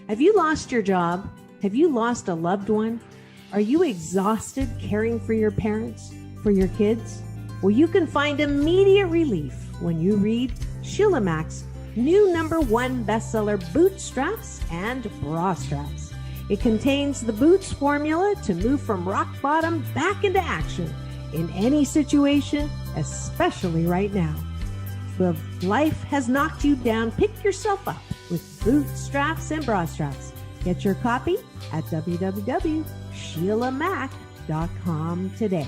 Have you lost your job? Have you lost a loved one? Are you exhausted caring for your parents, for your kids? Well, you can find immediate relief when you read SHEILAMAC's new #1 bestseller, Bootstraps and Bra Straps. It contains the Boots formula to move from rock bottom back into action in any situation, especially right now. If life has knocked you down, pick yourself up with Bootstraps and Bra Straps. Get your copy at www.SHEILAMAC.com today.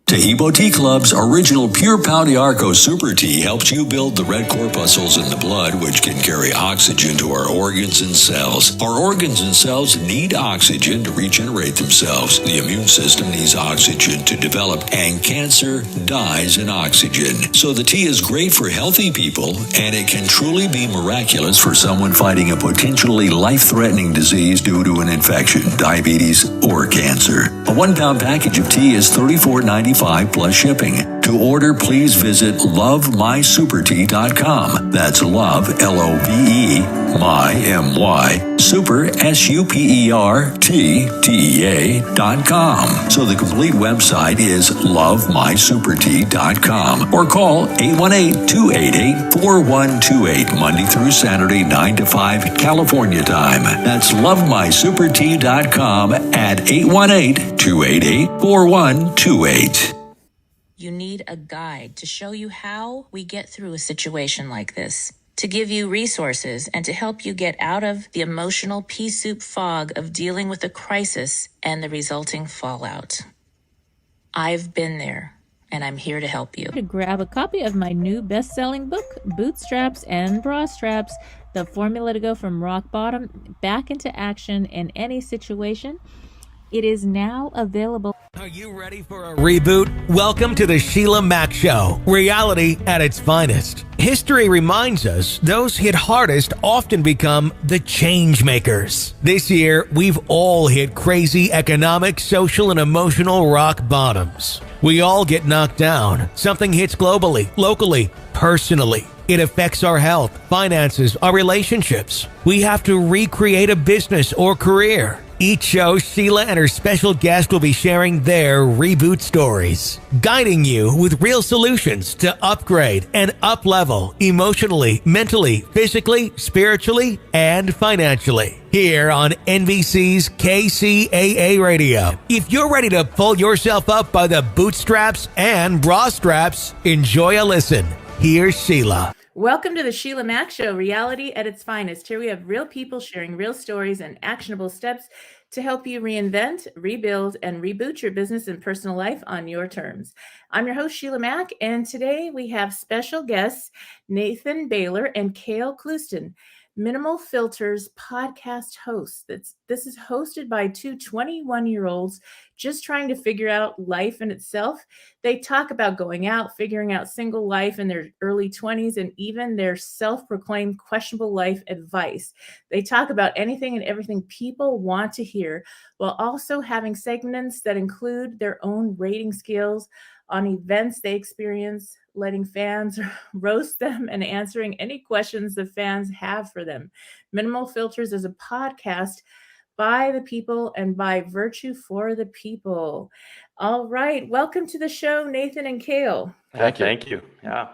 Tahibo Tea Club's original Pure Pau de Arco Super Tea helps you build the red corpuscles in the blood, which can carry oxygen to our organs and cells. Our organs and cells need oxygen to regenerate themselves. The immune system needs oxygen to develop, and cancer dies in oxygen. So the tea is great for healthy people, and it can truly be miraculous for someone fighting a potentially life-threatening disease due to an infection, diabetes, or cancer. A 1-pound package of tea is $34.95 plus shipping. To order, please visit lovemysupertea.com. That's love, L-O-V-E, my, M-Y, super, SUPERTEA.com. So the complete website is lovemysupertea.com, or call 818-288-4128, Monday through Saturday, 9 to 5, California time. That's lovemysupertea.com at 818-288-4128. You need a guide to show you how we get through a situation like this, to give you resources and to help you get out of the emotional pea soup fog of dealing with a crisis and the resulting fallout. I've been there, and I'm here to help you. To grab a copy of my new best-selling book, Bootstraps and Bra Straps, the formula to go from rock bottom back into action in any situation. It is now available. Are you ready for a reboot? Welcome to the SHEILAMACSHOW, reality at its finest. History reminds us those hit hardest often become the change makers. This year, we've all hit crazy economic, social, and emotional rock bottoms. We all get knocked down. Something hits globally, locally, personally. It affects our health, finances, our relationships. We have to recreate a business or career. Each show, Sheila and her special guest will be sharing their reboot stories, guiding you with real solutions to upgrade and up-level emotionally, mentally, physically, spiritually, and financially. Here on NBC's KCAARADIO. If you're ready to pull yourself up by the bootstraps and bra straps, enjoy a listen. Here's Sheila. Welcome to the Sheila Mac Show, reality at its finest. Here we have real people sharing real stories and actionable steps to help you reinvent, rebuild, and reboot your business and personal life on your terms. I'm your host, Sheila Mac, and today we have special guests, Nathan Baylor and Cale Clouston, Minimal Filters podcast hosts. This is hosted by two 21-year-olds just trying to figure out life in itself. They talk about going out, figuring out single life in their early 20s, and even their self-proclaimed questionable life advice. They talk about anything and everything people want to hear, while also having segments that include their own rating scales on events they experience, letting fans roast them, and answering any questions the fans have for them. Minimal Filters is a podcast by the people and by virtue for the people. All right. Welcome to the show, Nathan and Cale. Thank you. Yeah.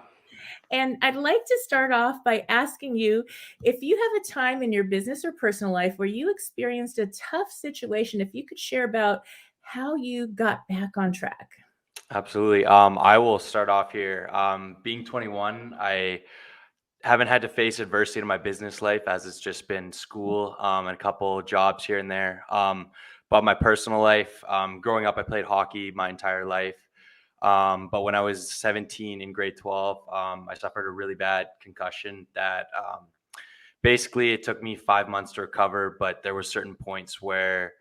And I'd like to start off by asking you if you have a time in your business or personal life where you experienced a tough situation, if you could share about how you got back on track. Absolutely. I will start off here. Being 21, I haven't had to face adversity in my business life, as it's just been school and a couple jobs here and there. But my personal life, growing up, I played hockey my entire life. But when I was 17 in grade 12, I suffered a really bad concussion that basically it took me 5 months to recover. But there were certain points where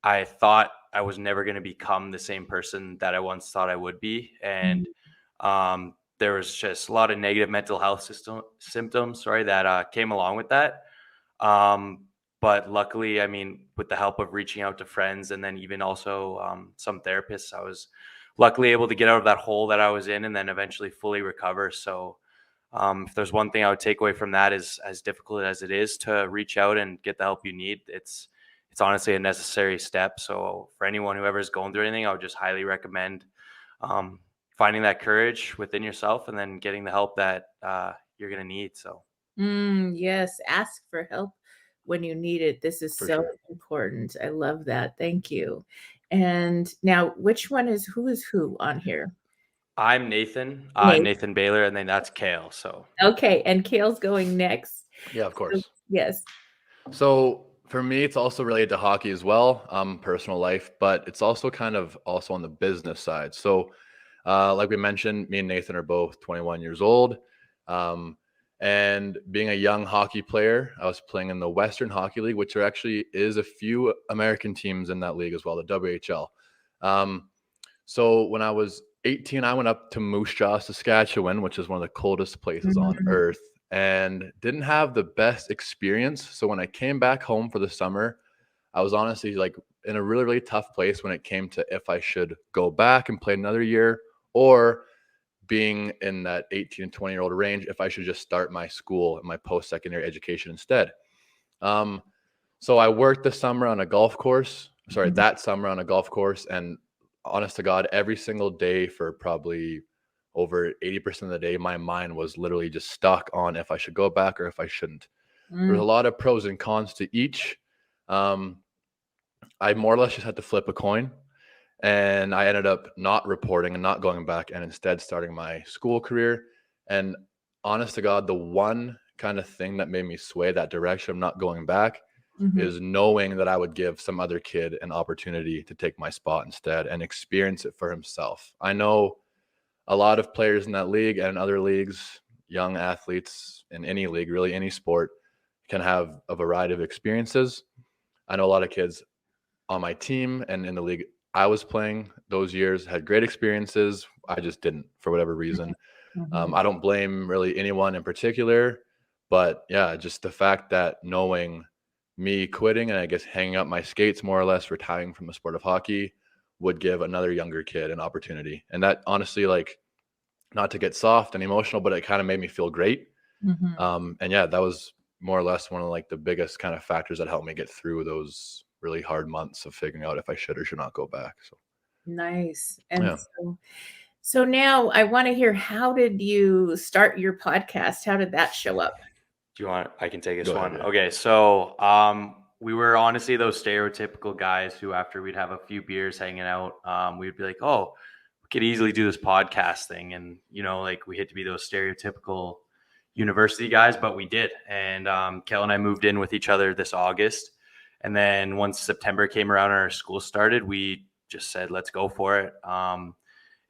I thought I was never going to become the same person that I once thought I would be. And there was just a lot of negative mental health symptoms that came along with that. But luckily, I mean, with the help of reaching out to friends and then even also some therapists, I was luckily able to get out of that hole that I was in and then eventually fully recover. So If there's one thing I would take away from that, is as difficult as it is to reach out and get the help you need, it's honestly a necessary step. So for anyone who ever is going through anything, I would just highly recommend finding that courage within yourself and then getting the help that you're going to need. So Yes, ask for help when you need it. This is For so sure. important. I love that. Thank you. And now, who is who on here? I'm Nathan, Nate. Nathan Baylor, and then that's Kale. So Okay, and Kale's going next. Yeah, of course. Yes. So for me, it's also related to hockey as well, personal life, but it's also kind of also on the business side. So like we mentioned, me and Nathan are both 21 years old. And being a young hockey player, I was playing in the Western Hockey League, which actually is a few American teams in that league as well, the WHL. So when I was 18, I went up to Moose Jaw, Saskatchewan, which is one of the coldest places on earth, and didn't have the best experience. So when I came back home for the summer, I was honestly like in a really, really tough place when it came to if I should go back and play another year, or being in that 18 and 20-year-old range, if I should just start my school and my post-secondary education instead. So I worked that summer on a golf course, and honest to God, every single day for probably over 80% of the day, my mind was literally just stuck on if I should go back or if I shouldn't. There's a lot of pros and cons to each. I more or less just had to flip a coin, and I ended up not reporting and not going back and instead starting my school career. And honest to God, the one kind of thing that made me sway that direction of not going back is knowing that I would give some other kid an opportunity to take my spot instead and experience it for himself. I know a lot of players in that league and other leagues, young athletes in any league, really any sport, can have a variety of experiences. I know a lot of kids on my team and in the league I was playing those years had great experiences. I just didn't, for whatever reason. I don't blame really anyone in particular, but yeah, just the fact that knowing me quitting and I guess hanging up my skates, more or less retiring from the sport of hockey, would give another younger kid an opportunity. And that honestly, like, not to get soft and emotional, but it kind of made me feel great. And yeah, that was more or less one of like the biggest kind of factors that helped me get through those really hard months of figuring out if I should or should not go back. So Nice. And Yeah. so now I want to hear, how did you start your podcast? How did that show up? do you want? I can take this Go one. ahead, yeah. Okay, so we were honestly those stereotypical guys who, after we'd have a few beers hanging out, we'd be like, "Oh, we could easily do this podcast thing," and like we hate to be those stereotypical university guys, but we did. And Kel and I moved in with each other this August, and then once September came around and our school started, we just said, "Let's go for it."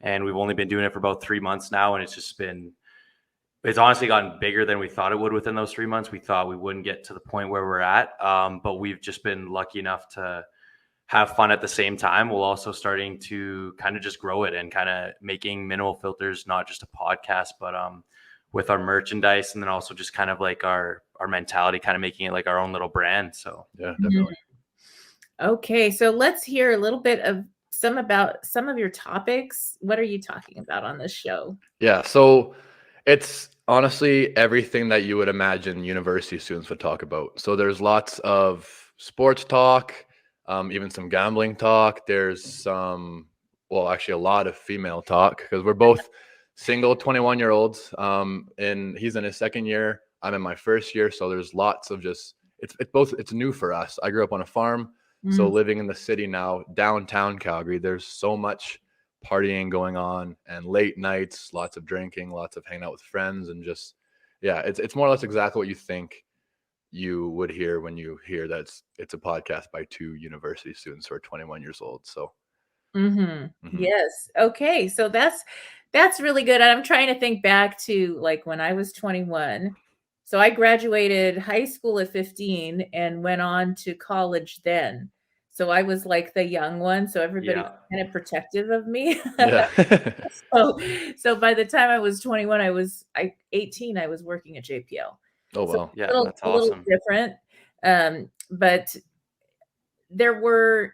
And we've only been doing it for about 3 months now, and it's honestly gotten bigger than we thought it would within those 3 months. We thought we wouldn't get to the point where we're at, but we've just been lucky enough to have fun at the same time, while also starting to kind of just grow it and kind of making Minimal Filters not just a podcast, but with our merchandise, and then also just kind of like our mentality, kind of making it like our own little brand. So Yeah, definitely. Okay, so let's hear a little bit of some of your topics. What are you talking about on this show? Yeah, so it's honestly everything that you would imagine university students would talk about. So there's lots of sports talk, even some gambling talk. There's actually a lot of female talk, because we're both single 21-year-olds. And he's in his second year. I'm in my first year. So there's lots of it's new for us. I grew up on a farm. So living in the city now, downtown Calgary, there's so much partying going on and late nights, lots of drinking, lots of hanging out with friends, and just, yeah, it's more or less exactly what you think you would hear when you hear that it's a podcast by two university students who are 21 years old. So Yes. Okay. So that's really good. And I'm trying to think back to like when I was 21. So I graduated high school at 15 and went on to college then. So I was like the young one. So everybody was kind of protective of me. yeah. So by the time I was 21, I was 18. I was working at JPL. Oh, wow. yeah, that's A little awesome. different. But there were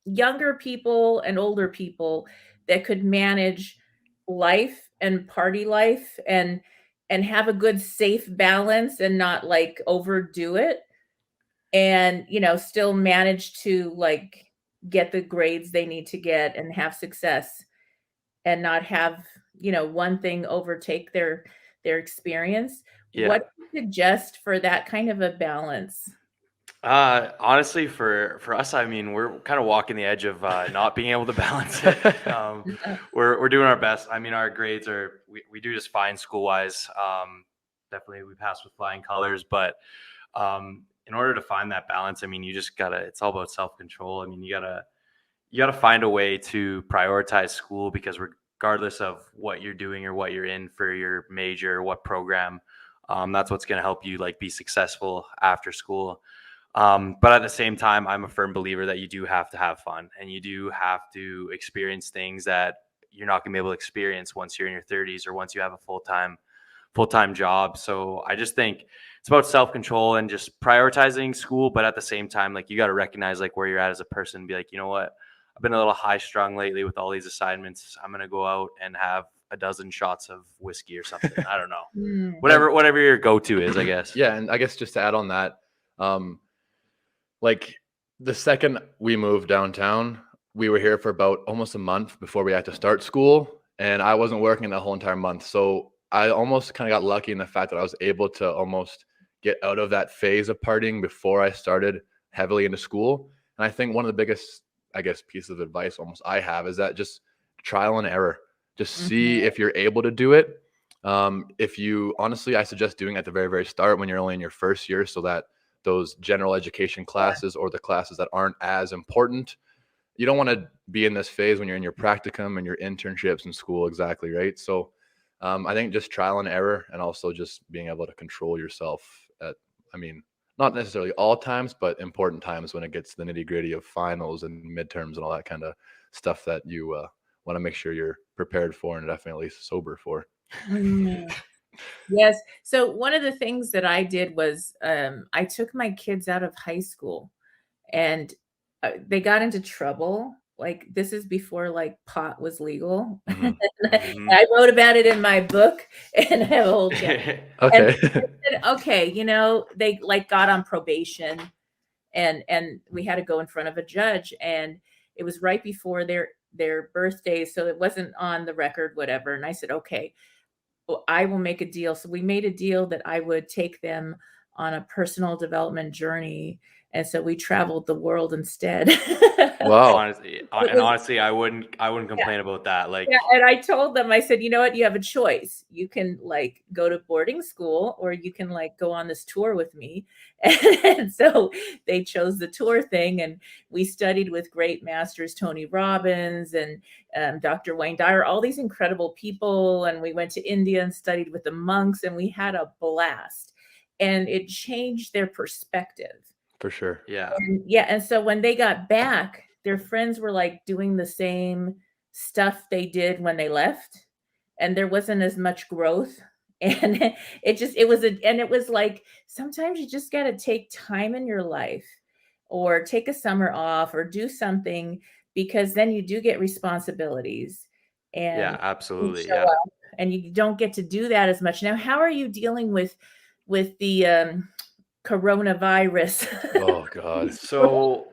younger people and older people that could manage life and party life and have a good safe balance and not like overdo it, and still manage to like get the grades they need to get and have success, and not have one thing overtake their experience. Yeah. What do you suggest for that kind of a balance? Honestly, for us, I mean, we're kind of walking the edge of not being able to balance it. We're doing our best. I mean, our grades are we do just fine school wise. Definitely, we pass with flying colors, but in order to find that balance, I mean, you just gotta. It's all about self control. I mean, you gotta find a way to prioritize school, because regardless of what you're doing or what you're in for your major, what program, that's what's gonna help you like be successful after school. But at the same time, I'm a firm believer that you do have to have fun, and you do have to experience things that you're not gonna be able to experience once you're in your 30s or once you have a full-time job. So I just think it's about self-control and just prioritizing school, but at the same time, like you got to recognize like where you're at as a person and be like, you know what, I've been a little high strung lately with all these assignments. I'm gonna go out and have a dozen shots of whiskey or something. I don't know. Whatever your go-to is, I guess. Yeah, and I guess just to add on that, like the second we moved downtown, we were here for about almost a month before we had to start school, and I wasn't working the whole entire month. So I almost kind of got lucky in the fact that I was able to almost get out of that phase of partying before I started heavily into school. And I think one of the biggest, I guess, pieces of advice almost I have is that just trial and error. Just see if you're able to do it. If you honestly, I suggest doing it at the very, very start when you're only in your first year, so that those general education classes or the classes that aren't as important, you don't want to be in this phase when you're in your practicum and your internships in school. Exactly. Right. So I think just trial and error, and also just being able to control yourself at, I mean, not necessarily all times, but important times when it gets to the nitty gritty of finals and midterms and all that kind of stuff that you want to make sure you're prepared for and definitely sober for. Yes. So one of the things that I did was I took my kids out of high school, and they got into trouble. Like, this is before like pot was legal. I wrote about it in my book, and I have a whole chapter. Okay. And I said, okay, they like got on probation, and we had to go in front of a judge, and it was right before their birthdays, so it wasn't on the record, whatever. And I said, okay, well, I will make a deal. So we made a deal that I would take them on a personal development journey. And so we traveled the world instead. Wow. Honestly, I wouldn't complain about that. Like, yeah, and I told them, I said, you know what, you have a choice. You can like go to boarding school, or you can like go on this tour with me. And so they chose the tour thing, and we studied with great masters, Tony Robbins and Dr. Wayne Dyer, all these incredible people. And we went to India and studied with the monks, and we had a blast, and it changed their perspective. For sure. Yeah. And so when they got back, their friends were like doing the same stuff they did when they left, and there wasn't as much growth. And it was like, sometimes you just got to take time in your life, or take a summer off, or do something, because then you do get responsibilities. And yeah, absolutely. show Yeah. up, and you don't get to do that as much. Now, how are you dealing with the coronavirus? Oh God. So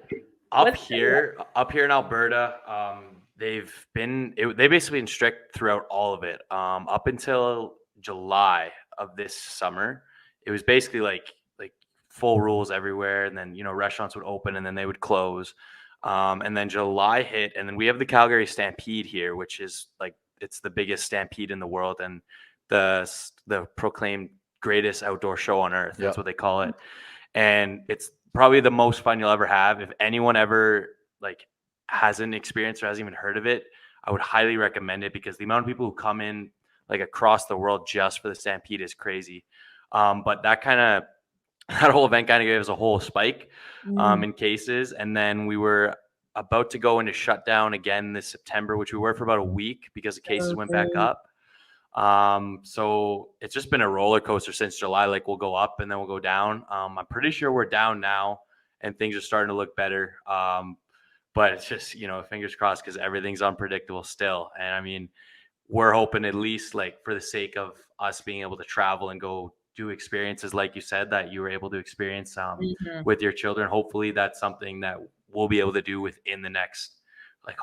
up here in Alberta, they basically been strict throughout all of it. Up until July of this summer, it was basically like full rules everywhere, and then restaurants would open and then they would close. And then July hit, and then we have the Calgary Stampede here, which is like, it's the biggest stampede in the world, and the proclaimed greatest outdoor show on earth. That's what they call it. And it's probably the most fun you'll ever have. If anyone ever like hasn't experienced or hasn't even heard of it, I would highly recommend it, because the amount of people who come in like across the world just for the Stampede is crazy. But that whole event kind of gave us a whole spike in cases. And then we were about to go into shutdown again this September, which we were for about a week because the cases went back up. So it's just been a roller coaster since July. Like, we'll go up and then we'll go down. I'm pretty sure we're down now and things are starting to look better. But it's just, fingers crossed, because everything's unpredictable still. And I mean, we're hoping, at least like for the sake of us being able to travel and go do experiences like you said that you were able to experience Mhm. with your children, hopefully that's something that we'll be able to do within the next, like,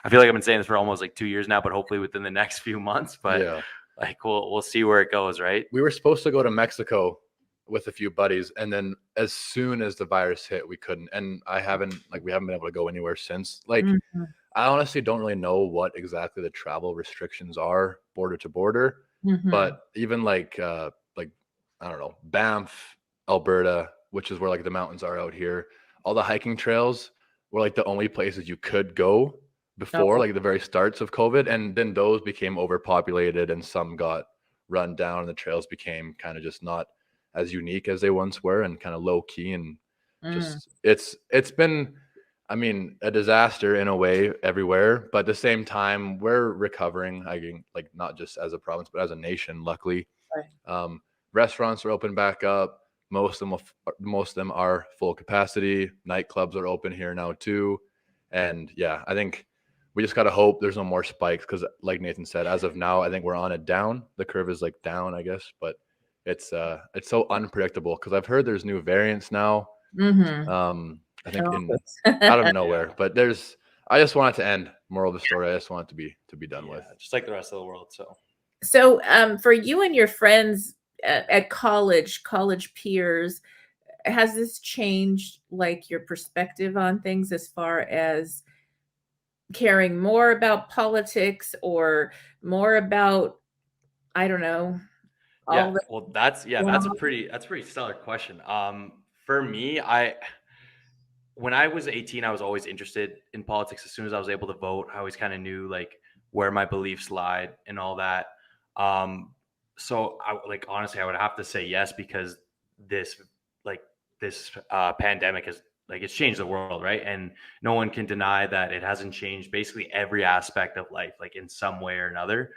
I feel like I've been saying this for almost like 2 years now, but hopefully within the next few months. But Yeah. like we'll see where it goes, right? We were supposed to go to Mexico with a few buddies, and then as soon as the virus hit, we couldn't. And we haven't been able to go anywhere since. Like, Mhm. I honestly don't really know what exactly the travel restrictions are border to border, Mhm. but even like I don't know, Banff, Alberta, which is where like the mountains are out here, all the hiking trails were like the only places you could go before Oh. like the very starts of COVID, and then those became overpopulated and some got run down, and the trails became kind of just not as unique as they once were and kind of low key, and Mm. just it's been, I mean, a disaster in a way everywhere, but at the same time, we're recovering. I think, like, not just as a province, but as a nation, luckily. Right. Restaurants are open back up. Most of them are full capacity. Nightclubs are open here now too. And yeah, I think we just got to hope there's no more spikes, because like Nathan said, as of now, I think we're on a down. The curve is like down, I guess, but it's so unpredictable, because I've heard there's new variants now. Mhm. I think Oh, out of nowhere, but I just want it to end. Moral of the story, I just want it to be done with. Just like the rest of the world. So, for you and your friends at college peers, has this changed like your perspective on things as far as caring more about politics or more about, I don't know, all Yeah, the well, that's going that's a on? pretty stellar question. For me, when I was 18, I was always interested in politics. As soon as I was able to vote, I always kind of knew like where my beliefs lied and all that. Um, so I like honestly, I would have to say yes, because this like this pandemic has, like, it's changed the world, right? And no one can deny that it hasn't changed basically every aspect of life, like in some way or another.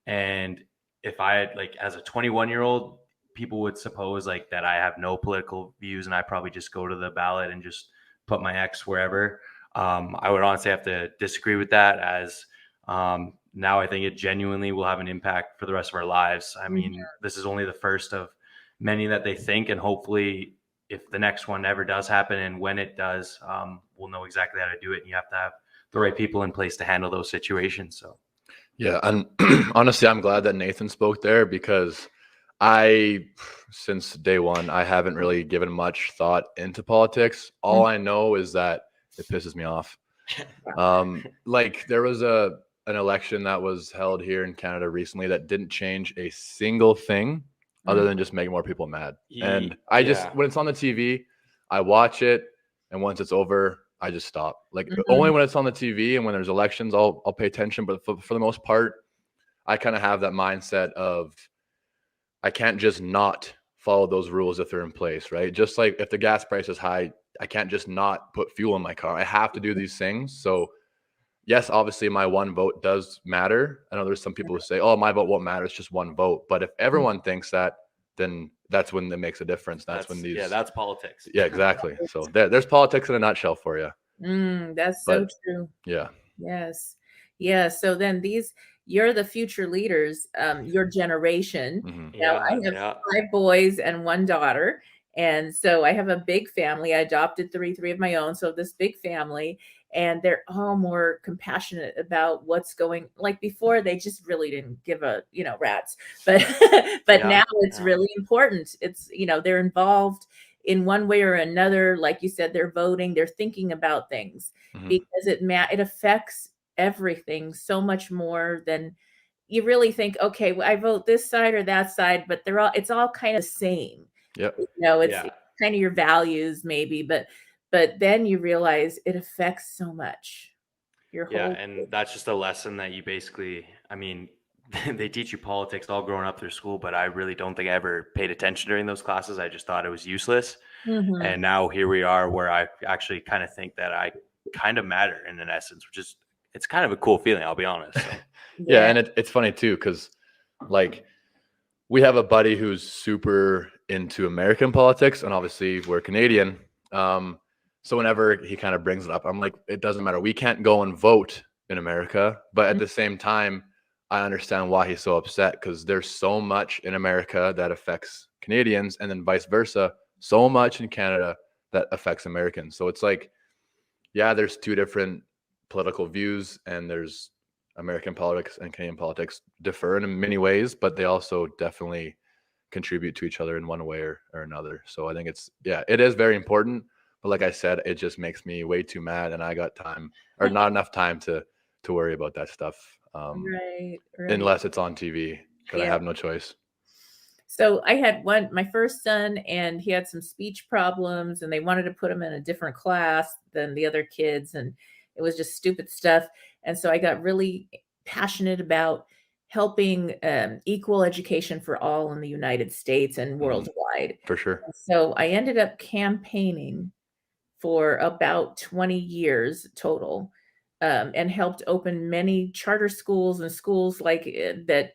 And if I had, like, as a 21-year-old, people would suppose like that I have no political views and I probably just go to the ballot and just put my ex wherever. I would honestly have to disagree with that, as now I think it genuinely will have an impact for the rest of our lives. I mean, this is only the first of many that they think, and hopefully if the next one ever does happen, and when it does, we'll know exactly how to do it. And you have to have the right people in place to handle those situations. So Yeah, and honestly, I'm glad that Nathan spoke there, because since day one, I haven't really given much thought into politics. All I know is that it pisses me off. Like, there was an election that was held here in Canada recently that didn't change a single thing other than just make more people mad. And I just, when it's on the TV, I watch it, and once it's over, I just stop. Like, only when it's on the TV and when there's elections, I'll pay attention. But for the most part, I kind of have that mindset of, I can't just not follow those rules if they're in place, right? Just like if the gas price is high, I can't just not put fuel in my car. I have to do these things. So yes, obviously my one vote does matter. I know there's some people who say, oh, my vote won't matter, it's just one vote. But if everyone thinks that, then that's when it makes a difference. That's when these, that's politics. yeah, exactly. So there's politics in a nutshell for you. That's so true. Yeah. Yes. Yeah. So then you're the future leaders, your generation. Now I have 5 boys and 1 daughter. And so I have a big family. I adopted three of my own. So this big family, and they're all more compassionate about what's going, like before, they just really didn't give a, rats, but, now it's really important. It's, they're involved in one way or another. Like you said, they're voting, they're thinking about things, because it affects everything so much more than you really think. Okay, well, I vote this side or that side, but it's all kind of the same. Yep. It's kind of your values maybe, but then you realize it affects so much your whole. And that's just a lesson that you basically, I mean, they teach you politics all growing up through school, but I really don't think I ever paid attention during those classes. I just thought it was useless. And now here we are, where I actually kind of think that I kind of matter in an essence, which is, it's kind of a cool feeling, I'll be honest. So. Yeah, and it's funny too, because like we have a buddy who's super into American politics, and obviously we're Canadian. So whenever he kind of brings it up, I'm like, it doesn't matter. We can't go and vote in America, but at the same time, I understand why he's so upset, because there's so much in America that affects Canadians, and then vice versa, so much in Canada that affects Americans. So it's like, yeah, there's two different political views, and there's American politics and Canadian politics differ in many ways, but they also definitely contribute to each other in one way or another. So I think it is very important. But like I said, it just makes me way too mad, and I got time or not enough time to worry about that stuff. Right. Unless it's on TV, because I Yeah. have no choice. So I had my first son, and he had some speech problems, and they wanted to put him in a different class than the other kids, and it was just stupid stuff. And so I got really passionate about helping equal education for all in the United States and worldwide. For sure. So I ended up campaigning for about 20 years total, and helped open many charter schools and schools like that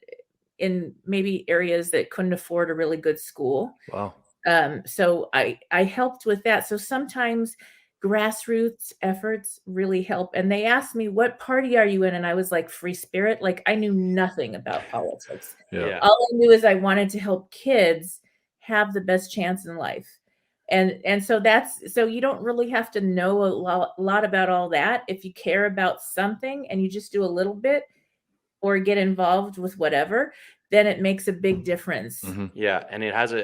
in maybe areas that couldn't afford a really good school. Wow. So I helped with that. So sometimes grassroots efforts really help. And they asked me, what party are you in? And I was like, Free Spirit. Like, I knew nothing about politics. Yeah. All I knew is I wanted to help kids have the best chance in life. And so so you don't really have to know a lot about all that. If you care about something and you just do a little bit or get involved with whatever, then it makes a big difference. Yeah. And it has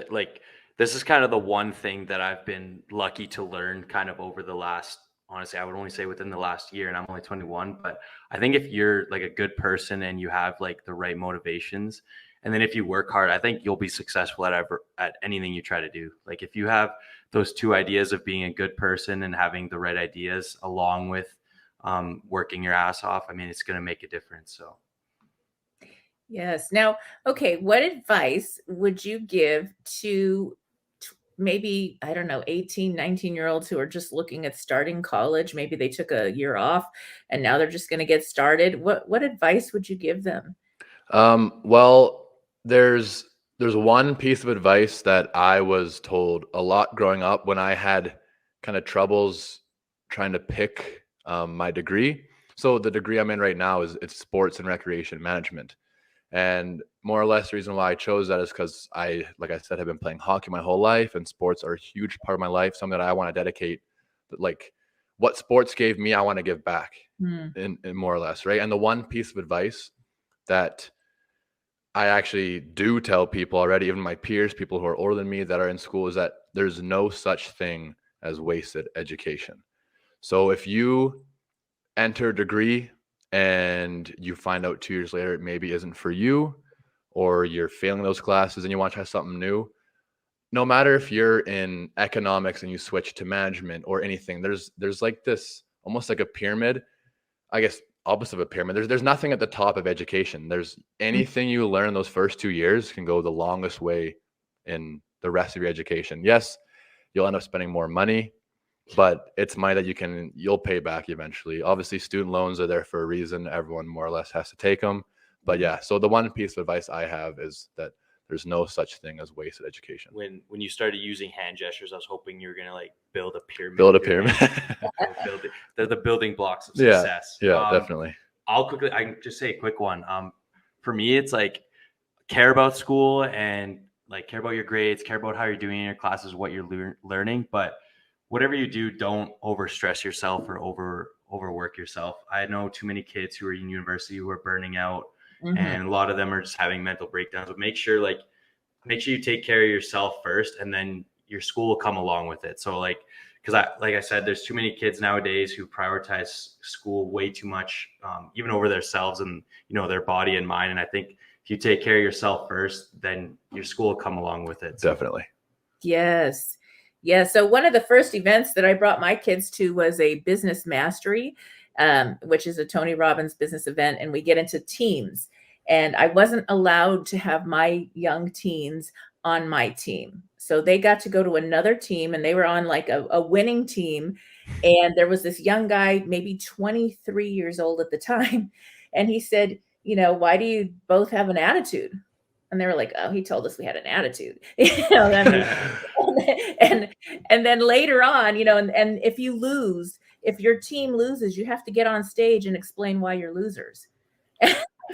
this is kind of the one thing that I've been lucky to learn kind of over the last, honestly, I would only say within the last year, and I'm only 21, but I think if you're like a good person and you have like the right motivations, and then if you work hard, I think you'll be successful at anything you try to do. Like if you have those two ideas of being a good person and having the right ideas along with working your ass off, I mean, it's going to make a difference. So. Yes. Now, okay, what advice would you give to maybe, I don't know, 18, 19-year-olds who are just looking at starting college? Maybe they took a year off and now they're just going to get started. What advice would you give them? Well, there's one piece of advice that I was told a lot growing up when I had kind of troubles trying to pick my degree. So the degree I'm in right now it's sports and recreation management. And more or less the reason why I chose that is because like I said, have been playing hockey my whole life, and sports are a huge part of my life, something that I want to dedicate. Like what sports gave me, I want to give back in more or less, right? And the one piece of advice that I actually do tell people already, even my peers, people who are older than me that are in school, is that there's no such thing as wasted education. So if you enter a degree and you find out 2 years later it maybe isn't for you, or you're failing those classes and you want to try something new, no matter if you're in economics and you switch to management or anything, there's like this almost like a pyramid, I guess opposite of a pyramid. There's nothing at the top of education. There's anything you learn those first 2 years can go the longest way in the rest of your education. Yes, you'll end up spending more money, but it's money that you'll pay back eventually. Obviously, student loans are there for a reason. Everyone more or less has to take them. But yeah, so the one piece of advice I have is that there's no such thing as wasted education. When you started using hand gestures, I was hoping you were going to like build a pyramid. They're the building blocks of success. Yeah, definitely. I can just say a quick one. For me, it's like care about school and like care about your grades, care about how you're doing in your classes, what you're learning. But whatever you do, don't overstress yourself or overwork yourself. I know too many kids who are in university who are burning out, and a lot of them are just having mental breakdowns. But make sure you take care of yourself first, and then your school will come along with it. So like I said, there's too many kids nowadays who prioritize school way too much, even over themselves and their body and mind. And I think if you take care of yourself first, then your school will come along with it. So. Definitely. Yes. Yeah. So one of the first events that I brought my kids to was a business mastery, which is a Tony Robbins business event. And we get into teams. And I wasn't allowed to have my young teens on my team. So they got to go to another team, and they were on like a winning team. And there was this young guy, maybe 23 years old at the time. And he said, why do you both have an attitude? And they were like, oh, he told us we had an attitude. And then later on, and if your team loses, you have to get on stage and explain why you're losers.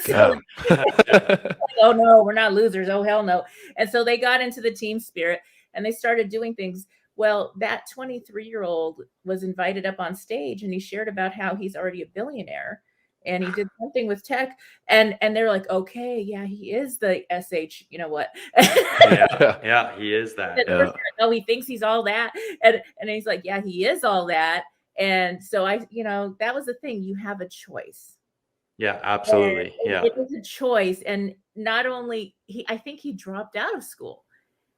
So, Yeah. oh no, we're not losers. Oh hell no. And so they got into the team spirit and they started doing things. Well, that 23-year-old was invited up on stage and he shared about how he's already a billionaire and he did something with tech and they're like, okay, yeah, he is the SH, you know what? Yeah, he is that. Yeah. Oh, he thinks he's all that. And he's like, yeah, he is all that. And so that was the thing. You have a choice. Yeah, absolutely. And Yeah. it was a choice. And not only I think he dropped out of school.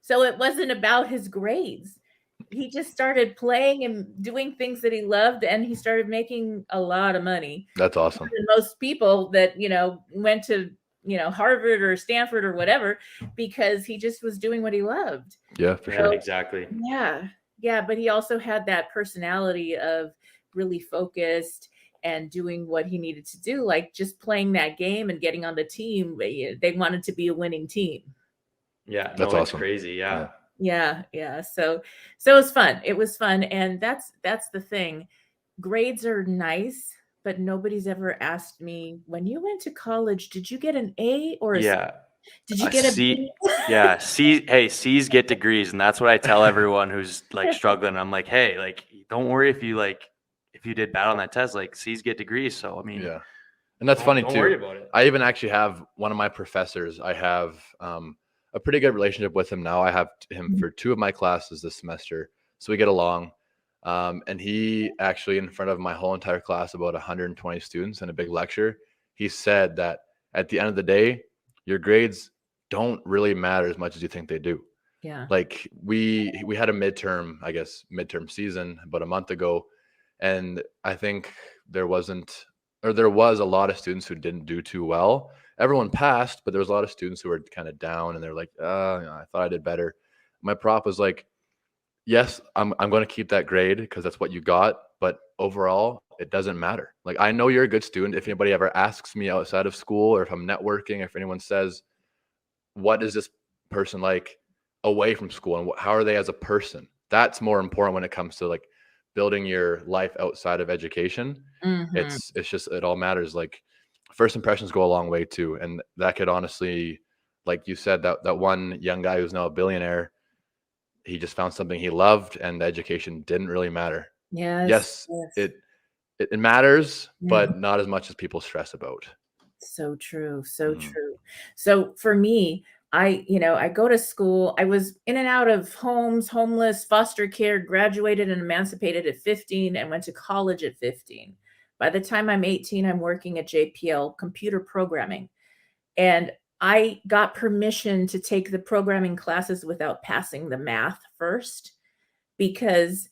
So it wasn't about his grades. He just started playing and doing things that he loved, and he started making a lot of money. That's awesome. And most people that, went to, Harvard or Stanford or whatever, because he just was doing what he loved. Yeah, for Yeah, sure. exactly. Yeah. Yeah. But he also had that personality of really focused and doing what he needed to do, like just playing that game and getting on the team. They wanted to be a winning team. Yeah, That's no, it's awesome. crazy. Yeah. Yeah. So it was fun. It was fun. And that's the thing. Grades are nice, but nobody's ever asked me, when you went to college, did you get an A or a C? Yeah. Did you get a B? Yeah, C's get degrees, and that's what I tell everyone who's like struggling. I'm like, hey, like, don't worry if you did bad on that test. Like, C's get degrees. So I mean, Yeah. And that's funny don't too. worry about it. I even actually have one of my professors. I have a pretty good relationship with him now. I have him for 2 of my classes this semester, so we get along. And he actually, in front of my whole entire class, about 120 students in a big lecture, he said that at the end of the day, your grades don't really matter as much as you think they do. Yeah. Like we had a midterm season about a month ago, and I think there was a lot of students who didn't do too well. Everyone passed, but there was a lot of students who were kind of down, and they're like, I thought I did better. My prof was like, yes, I'm going to keep that grade because that's what you got, but overall, it doesn't matter. Like, I know you're a good student. If anybody ever asks me outside of school, or if I'm networking, if anyone says, what is this person like away from school and how are they as a person? That's more important when it comes to like building your life outside of education. Mhm. It's just, it all matters. Like, first impressions go a long way too. And that could honestly, like you said, that one young guy who's now a billionaire, he just found something he loved and the education didn't really matter. Yes, it matters, but not as much as people stress about. So true. So true. So for me, I go to school. I was in and out of homes, homeless, foster care, graduated and emancipated at 15 and went to college at 15. By the time I'm 18, I'm working at JPL computer programming. And I got permission to take the programming classes without passing the math first, because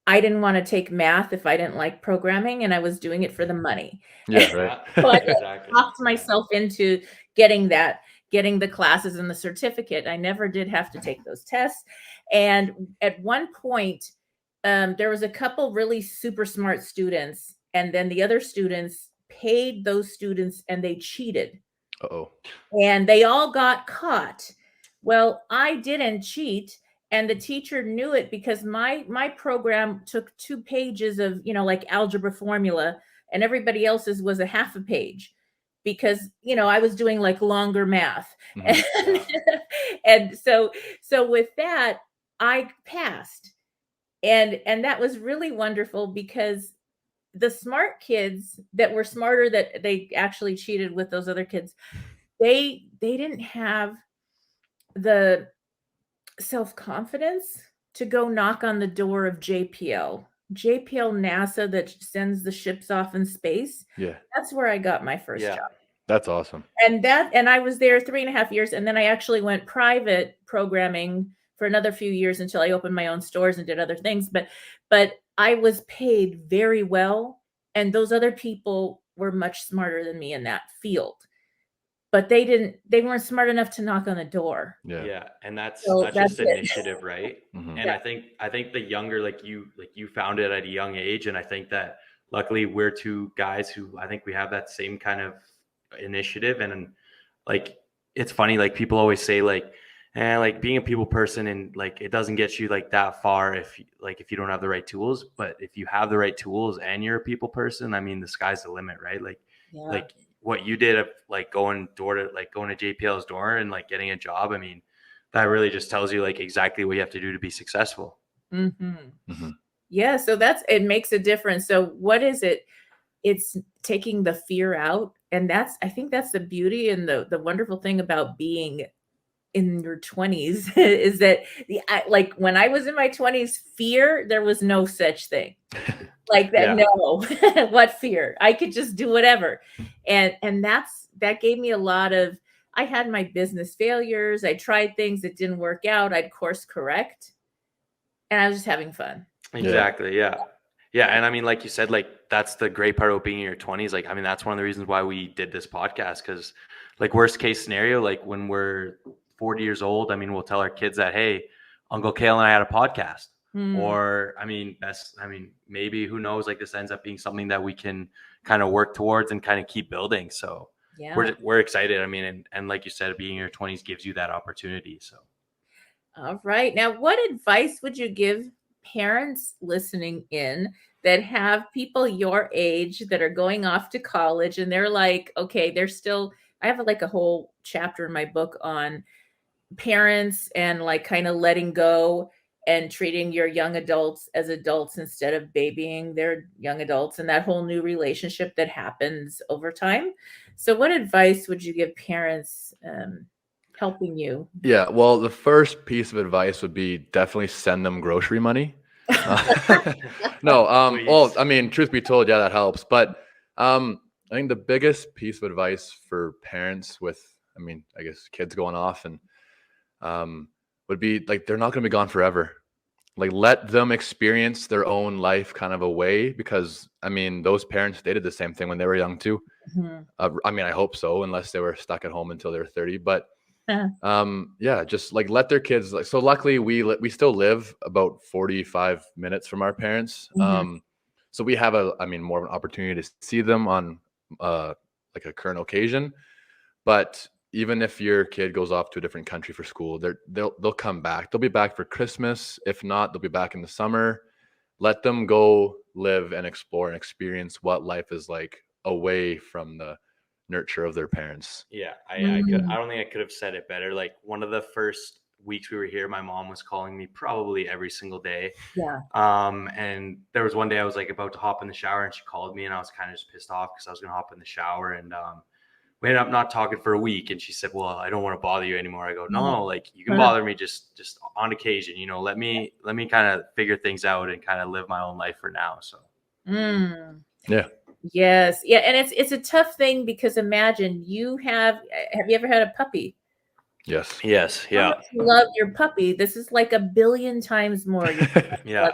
I didn't want to take math if I didn't like programming, and I was doing it for the money. Yeah, right. So I Exactly. talked myself into getting the classes and the certificate. I never did have to take those tests. And at one point, there was a couple really super smart students, and then the other students paid those students and they cheated. Uh-oh. And they all got caught. Well, I didn't cheat. And the teacher knew it because my program took 2 pages of, like algebra formula, and everybody else's was a half a page because, I was doing like longer math. And so with that, I passed. And that was really wonderful because the smart kids that were smarter, that they actually cheated with those other kids, they didn't have the self-confidence to go knock on the door of JPL NASA that sends the ships off in space. Yeah. That's where I got my first job. That's awesome. And I was there 3.5 years. And then I actually went private programming for another few years until I opened my own stores and did other things. But I was paid very well. And those other people were much smarter than me in that field. But they weren't smart enough to knock on the door. Yeah. And that's So just it. initiative, right? Mhm. And I think the younger, like you found it at a young age. And I think that luckily we're 2 guys who, I think we have that same kind of initiative. And like, it's funny, like people always say like being a people person, and like, it doesn't get you like that far if you don't have the right tools. But if you have the right tools and you're a people person, I mean, the sky's the limit, right? Like what you did of like going to JPL's door and like getting a job, I mean, that really just tells you like exactly what you have to do to be successful. Yeah. So it makes a difference. So what is it? It's taking the fear out. And I think that's the beauty and the wonderful thing about being in your 20s is that like when I was in my 20s, fear, there was no such thing like that. Yeah. No, what fear? I could just do whatever. And that gave me a lot of, I had my business failures. I tried things that didn't work out. I'd course correct. And I was just having fun. Exactly. Yeah. Yeah. And I mean, like you said, like that's the great part about being in your 20s. Like, I mean, that's one of the reasons why we did this podcast. Cause like worst case scenario, like when we're 40 years old, I mean, we'll tell our kids that, hey, Uncle Kale and I had a podcast. Or I mean, maybe who knows, like this ends up being something that we can kind of work towards and kind of keep building. So we're excited. I mean, and like you said, being in your 20s gives you that opportunity. So. All right. Now, what advice would you give parents listening in that have people your age that are going off to college and they're like, okay, I have like a whole chapter in my book on parents and like kind of letting go and treating your young adults as adults instead of babying their young adults and that whole new relationship that happens over time. So what advice would you give parents helping you? Yeah, well, the first piece of advice would be definitely send them grocery money. No, well, I mean, truth be told, yeah, that helps. But I think the biggest piece of advice for parents with, I mean, I guess kids going off and would be like, they're not going to be gone forever. Like, let them experience their own life kind of away, because I mean, those parents, they did the same thing when they were young too. I mean, I hope so, unless they were stuck at home until they were 30. But yeah, just like let their kids, like, so luckily we still live about 45 minutes from our parents. So we have more of an opportunity to see them on like a current occasion. But even if your kid goes off to a different country for school, they'll come back. They'll be back for Christmas. If not, they'll be back in the summer. Let them go live and explore and experience what life is like away from the nurture of their parents. Yeah, I don't think I could have said it better. Like one of the first weeks we were here, my mom was calling me probably every single day. Yeah. And there was one day I was like about to hop in the shower and she called me and I was kind of just pissed off because I was going to hop in the shower, and we ended up not talking for a week. And she said, well, I don't want to bother you anymore. I go, no, like you can bother me just on occasion, you know, let me kind of figure things out and kind of live my own life for now. So yeah. Yes. Yeah. And it's a tough thing because imagine have you ever had a puppy? Yes. Yeah. You love your puppy. This is like 1 billion times more. Yeah.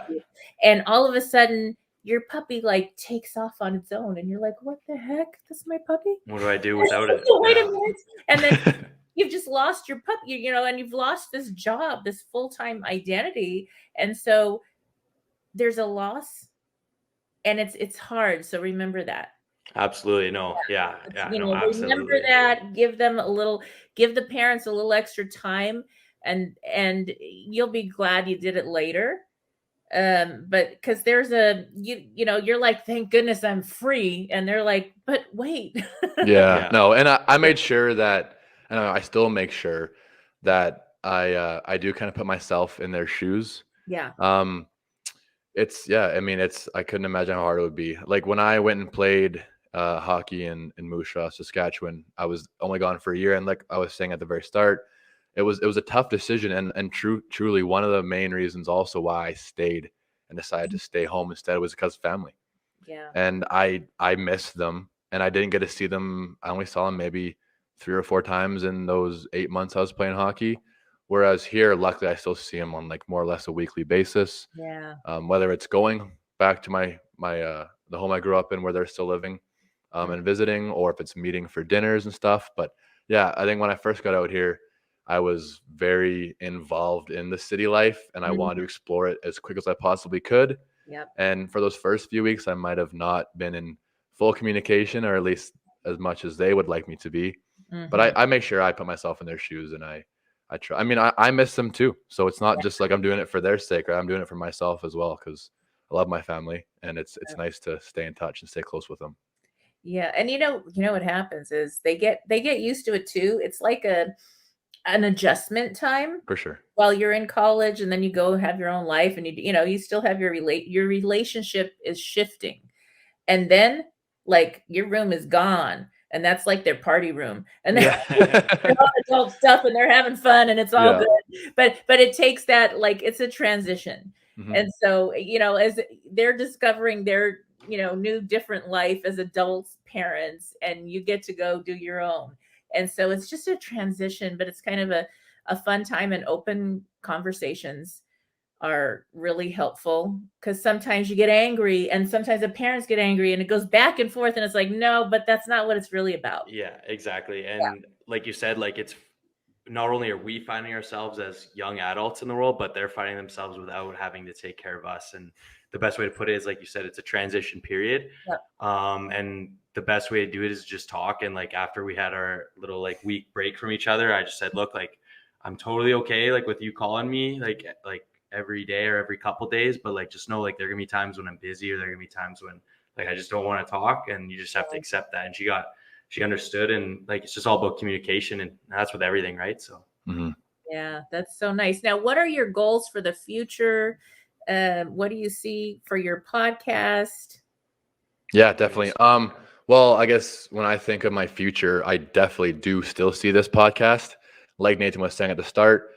And all of a sudden your puppy like takes off on its own and you're like, what the heck? That's my puppy. What do I do without it? Wait a minute. And then you've just lost your puppy, you know, and you've lost this job, this full-time identity. And so there's a loss. And it's hard. So remember that. Absolutely. No. Yeah. Absolutely. Remember that. Give the parents a little extra time, and you'll be glad you did it later. But because there's you're like, thank goodness I'm free, and they're like, but wait. Yeah. No. And I made sure that, and I still make sure that I do kind of put myself in their shoes. Yeah. I couldn't imagine how hard it would be. Like when I went and played hockey in Moose Jaw, Saskatchewan, I was only gone for a year. And like I was saying at the very start, it was a tough decision. And truly one of the main reasons also why I stayed and decided to stay home instead was because of family. Yeah. And I miss them, and I didn't get to see them. I only saw them maybe 3 or 4 times in those 8 months I was playing hockey. Whereas here, luckily, I still see them on like more or less a weekly basis. Yeah. Whether it's going back to my the home I grew up in where they're still living and visiting, or if it's meeting for dinners and stuff. But yeah, I think when I first got out here, I was very involved in the city life, and I wanted to explore it as quick as I possibly could. Yep. And for those first few weeks, I might have not been in full communication, or at least as much as they would like me to be. But I make sure I put myself in their shoes, and I try. I mean, I miss them too. So it's not just like I'm doing it for their sake, right? I'm doing it for myself as well, because I love my family, and it's nice to stay in touch and stay close with them. Yeah. And you know what happens is they get used to it too. It's like an adjustment time For sure. while you're in college, and then you go have your own life, and you still have your relationship is shifting. And then like your room is gone, and that's like their party room, and they're Yeah. all adult stuff, and they're having fun, and it's all Yeah. good. But it takes that, like, it's a transition. Mhm. And so, as they're discovering their, new different life as adults, parents, and you get to go do your own. And so it's just a transition, but it's kind of a fun time, and open conversations are really helpful, because sometimes you get angry, and sometimes the parents get angry, and it goes back and forth, and it's like, no, but that's not what it's really about. Yeah, exactly. And like you said, like it's not only are we finding ourselves as young adults in the world, but they're finding themselves without having to take care of us. And the best way to put it is, like you said, it's a transition period. Yep. And the best way to do it is just talk. And like after we had our little like week break from each other, I just said, look, like I'm totally okay, like with you calling me like every day or every couple days, but like just know like there are gonna be times when I'm busy, or there are gonna be times when like I just don't want to talk, and you just have to accept that. And she understood, and like it's just all about communication, and that's with everything, right? So Yeah, that's so nice. Now, what are your goals for the future? What do you see for your podcast? Yeah, definitely. Well, I guess when I think of my future, I definitely do still see this podcast. Like Nathan was saying at the start,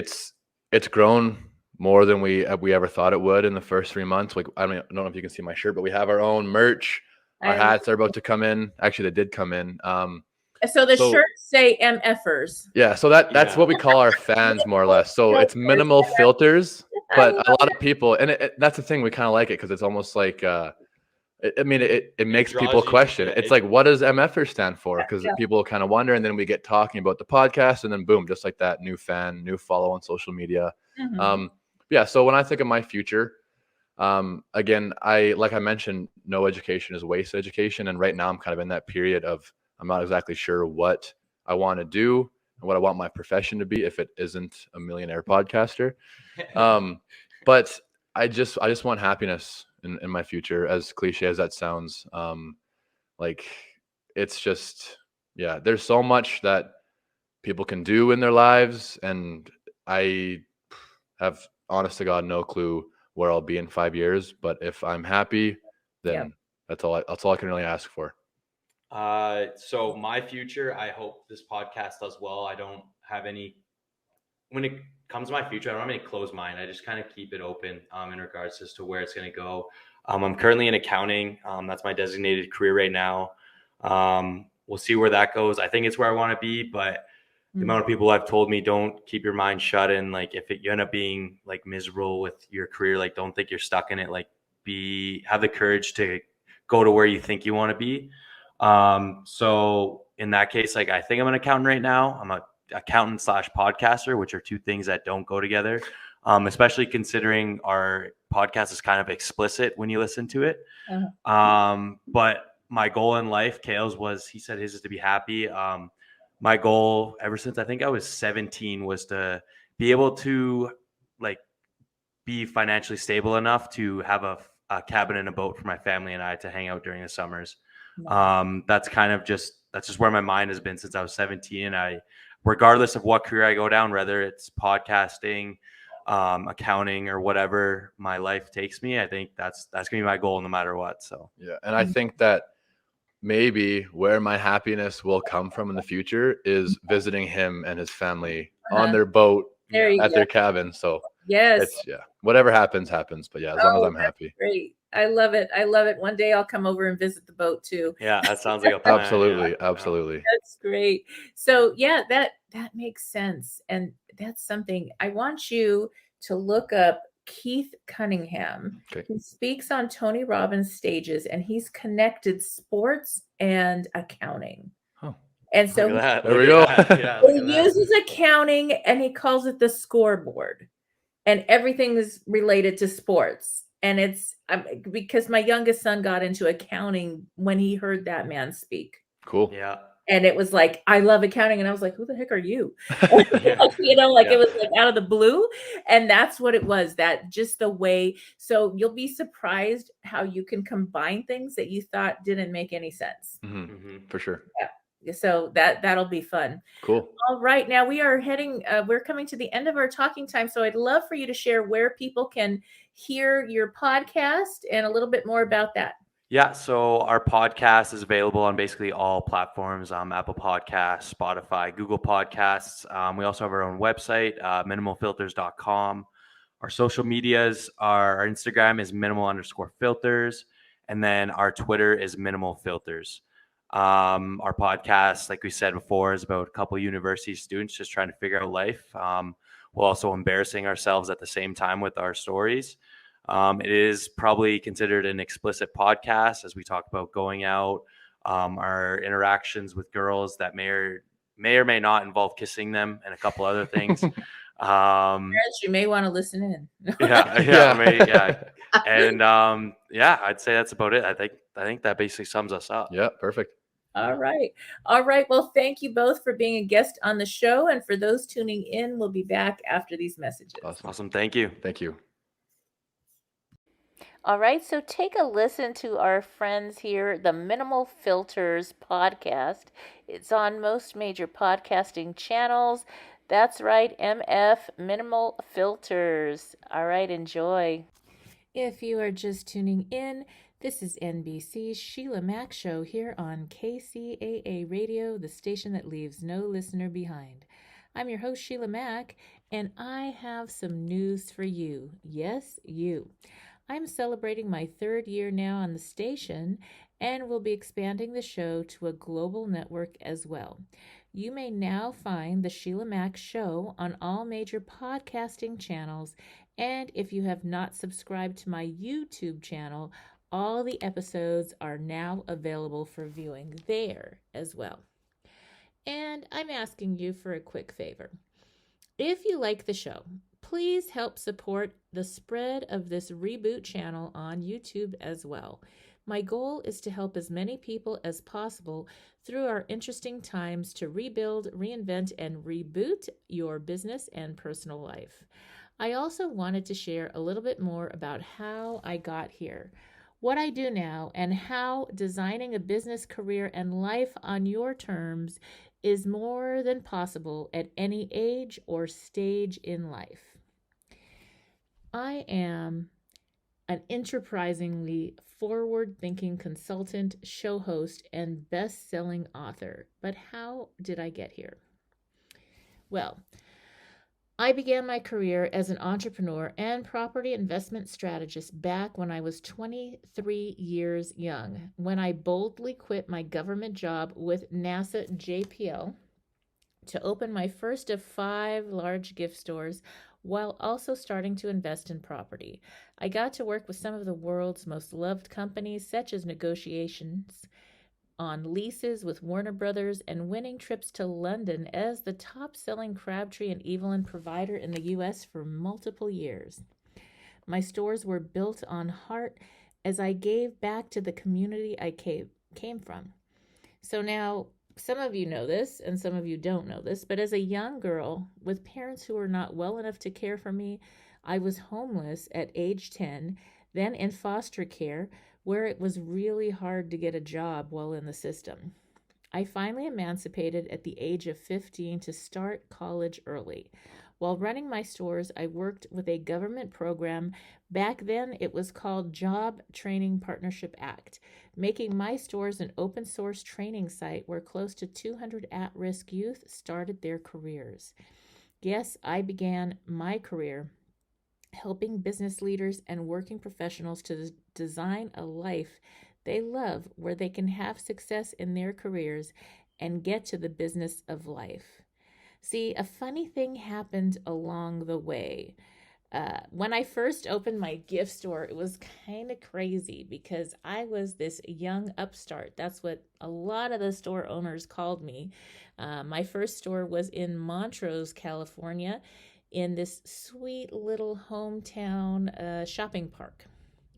it's grown more than we ever thought it would in the first 3 months. Like, I don't know if you can see my shirt, but we have our own merch. Our hats are about to come in. Actually, they did come in. So the shirts say MFers. Yeah, so that's what we call our fans, more or less. So it's minimal filters, but a lot of people, and that's the thing, we kind of like it because it's almost like, it makes people question. It's like, what does MFer stand for? Because people kind of wonder, and then we get talking about the podcast, and then boom, just like that, new fan, new follow on social media. Yeah, so when I think of my future, again, like I mentioned, no education is waste education, and right now I'm kind of in that period of I'm not exactly sure what I want to do and what I want my profession to be if it isn't a millionaire podcaster. But I just want happiness in my future, as cliche as that sounds. Like it's just, yeah, there's so much that people can do in their lives, and I have, honest to God, no clue where I'll be in 5 years. But if I'm happy, then that's all I can really ask for. So my future, I hope this podcast does well. I don't have any, when it comes to my future, I don't have any closed mind. I just kind of keep it open in regards as to where it's going to go. I'm currently in accounting. That's my designated career right now. We'll see where that goes. I think it's where I want to be, but the amount of people have told me, don't keep your mind shut, and like if you end up being like miserable with your career, like don't think you're stuck in it. Like have the courage to go to where you think you want to be. So in that case, like I think I'm an accountant right now. I'm a accountant / podcaster, which are two things that don't go together. Especially considering our podcast is kind of explicit when you listen to it. But my goal in life, Kale's he said his is to be happy. My goal ever since I think I was 17 was to be able to like be financially stable enough to have a cabin and a boat for my family and I to hang out during the summers. That's just where my mind has been since I was 17. And regardless of what career I go down, whether it's podcasting, accounting, or whatever my life takes me, I think that's gonna be my goal no matter what. So yeah, and I think that maybe where my happiness will come from in the future is visiting him and his family on their boat at their cabin. So whatever happens. But yeah, as long as I'm happy. Great. I love it. One day I'll come over and visit the boat too. Yeah, that sounds like a plan. Absolutely. That's great. So yeah, that makes sense. And that's something I want you to look up. Keith Cunningham. Okay. He speaks on Tony Robbins stages, and he's connected sports and accounting. Oh. And so there we go. He uses accounting, and he calls it the scoreboard, and everything is related to sports. And it's because my youngest son got into accounting when he heard that man speak. Cool. Yeah. And it was like, I love accounting. And I was like, who the heck are you? Yeah. You know, like Yeah. it was like out of the blue. And that's what it was, that just the way. So you'll be surprised how you can combine things that you thought didn't make any sense. For sure. Yeah. So that'll be fun. Cool. All right. Now we're coming to the end of our talking time. So I'd love for you to share where people can hear your podcast and a little bit more about that. Yeah, so our podcast is available on basically all platforms, Apple Podcasts, Spotify, Google Podcasts. We also have our own website, minimalfilters.com. Our social medias, our Instagram is minimal_filters, and then our Twitter is minimalfilters. Our podcast, like we said before, is about a couple of university students just trying to figure out life, while also embarrassing ourselves at the same time with our stories. It is probably considered an explicit podcast as we talk about going out, our interactions with girls that may or may not involve kissing them, and a couple other things. You may want to listen in. Yeah. And I'd say that's about it. I think that basically sums us up. Yeah, perfect. All right. Well, thank you both for being a guest on the show. And for those tuning in, we'll be back after these messages. Awesome. Thank you. Thank you. All right, so take a listen to our friends here, the Minimal Filters podcast. It's on most major podcasting channels. That's right, MF Minimal Filters. All right, enjoy. If you are just tuning in, this is NBC's SHEILAMACSHOW here on KCAARADIO, the station that leaves no listener behind. I'm your host, Sheila Mac, and I have some news for you. Yes, you. I'm celebrating my 3rd year now on the station and will be expanding the show to a global network as well. You may now find the Sheila Mac Show on all major podcasting channels, and if you have not subscribed to my YouTube channel, all the episodes are now available for viewing there as well. And I'm asking you for a quick favor. If you like the show, please help support the spread of this reboot channel on YouTube as well. My goal is to help as many people as possible through our interesting times to rebuild, reinvent, and reboot your business and personal life. I also wanted to share a little bit more about how I got here, what I do now, and how designing a business career and life on your terms is more than possible at any age or stage in life. I am an enterprisingly forward-thinking consultant, show host, and best-selling author. But how did I get here? Well, I began my career as an entrepreneur and property investment strategist back when I was 23 years young, when I boldly quit my government job with NASA JPL to open my first of 5 large gift stores while also starting to invest in property. I got to work with some of the world's most loved companies, such as negotiations on leases with Warner Brothers and winning trips to London as the top-selling Crabtree and Evelyn provider in the U.S. for multiple years. My stores were built on heart as I gave back to the community I came from. So now, some of you know this and some of you don't know this, but as a young girl with parents who were not well enough to care for me, I was homeless at age 10, then in foster care, where it was really hard to get a job while in the system. I finally emancipated at the age of 15 to start college early. While running my stores, I worked with a government program. Back then, it was called Job Training Partnership Act, making my stores an open source training site where close to 200 at-risk youth started their careers. Yes, I began my career helping business leaders and working professionals to design a life they love where they can have success in their careers and get to the business of life. See, a funny thing happened along the way. When I first opened my gift store, it was kind of crazy because I was this young upstart. That's what a lot of the store owners called me. My first store was in Montrose, California, in this sweet little hometown shopping park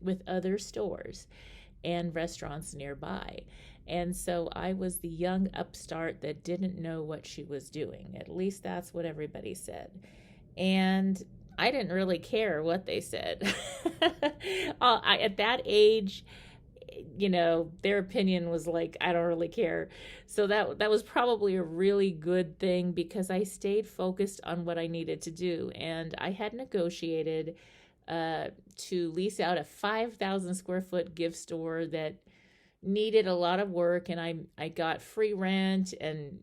with other stores and restaurants nearby. And so I was the young upstart that didn't know what she was doing. At least that's what everybody said. And I didn't really care what they said. At that age, their opinion was like, I don't really care. So that was probably a really good thing, because I stayed focused on what I needed to do. And I had negotiated to lease out a 5,000 square foot gift store that needed a lot of work, and I got free rent and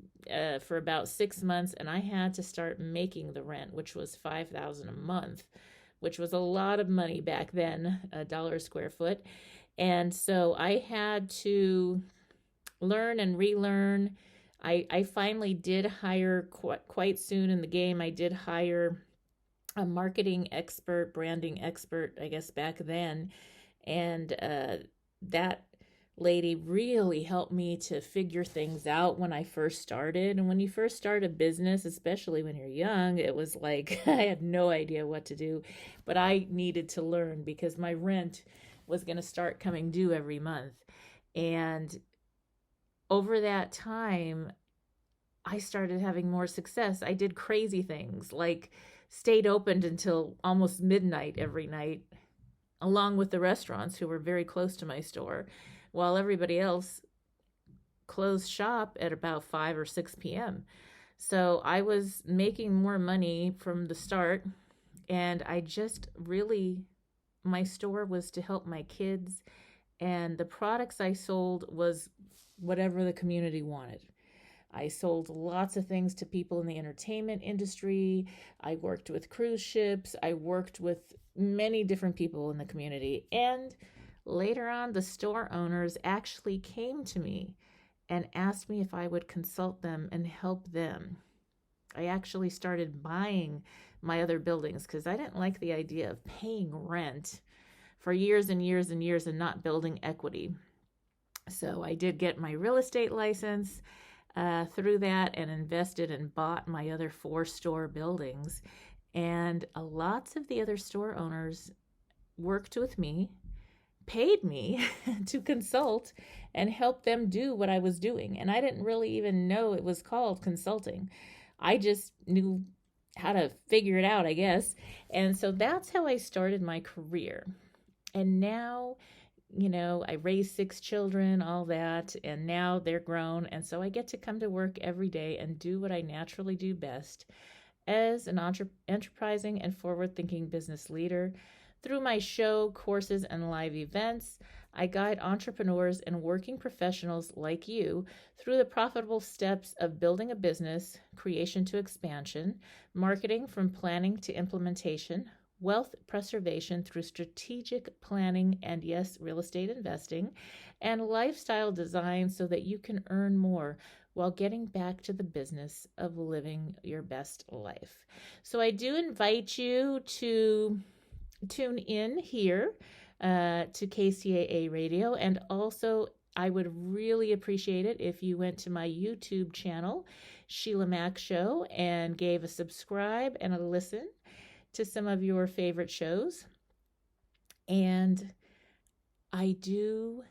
for about 6 months, and I had to start making the rent, which was $5,000 a month, which was a lot of money back then, $1 a square foot. And so I had to learn and relearn. I finally did hire quite soon in the game. I did hire a marketing expert, branding expert, I guess back then, and that lady really helped me to figure things out when I first started. And when you first start a business, especially when you're young, it was like I had no idea what to do, but I needed to learn because my rent was going to start coming due every month. And over that time, I started having more success. I did crazy things, like stayed open until almost midnight every night, along with the restaurants who were very close to my store, while everybody else closed shop at about 5 or 6 p.m. So I was making more money from the start, and I just really, my store was to help my kids, and the products I sold was whatever the community wanted. I sold lots of things to people in the entertainment industry. I worked with cruise ships. I worked with many different people in the community. And later on, the store owners actually came to me and asked me if I would consult them and help them. I actually started buying my other buildings because I didn't like the idea of paying rent for years and years and years and not building equity. So I did get my real estate license through that and invested and bought my other 4 store buildings. And lots of the other store owners worked with me, paid me to consult and help them do what I was doing. And I didn't really even know it was called consulting. I just knew how to figure it out, I guess. And so that's how I started my career. And now, I raised 6 children, all that, and now they're grown. And so I get to come to work every day and do what I naturally do best as an enterprising and forward-thinking business leader. Through my show, courses, and live events, I guide entrepreneurs and working professionals like you through the profitable steps of building a business, creation to expansion, marketing from planning to implementation, wealth preservation through strategic planning and, yes, real estate investing, and lifestyle design so that you can earn more while getting back to the business of living your best life. So I do invite you to tune in here to KCAA Radio, and also I would really appreciate it if you went to my YouTube channel, SHEILAMACSHOW, and gave a subscribe and a listen to some of your favorite shows. And I do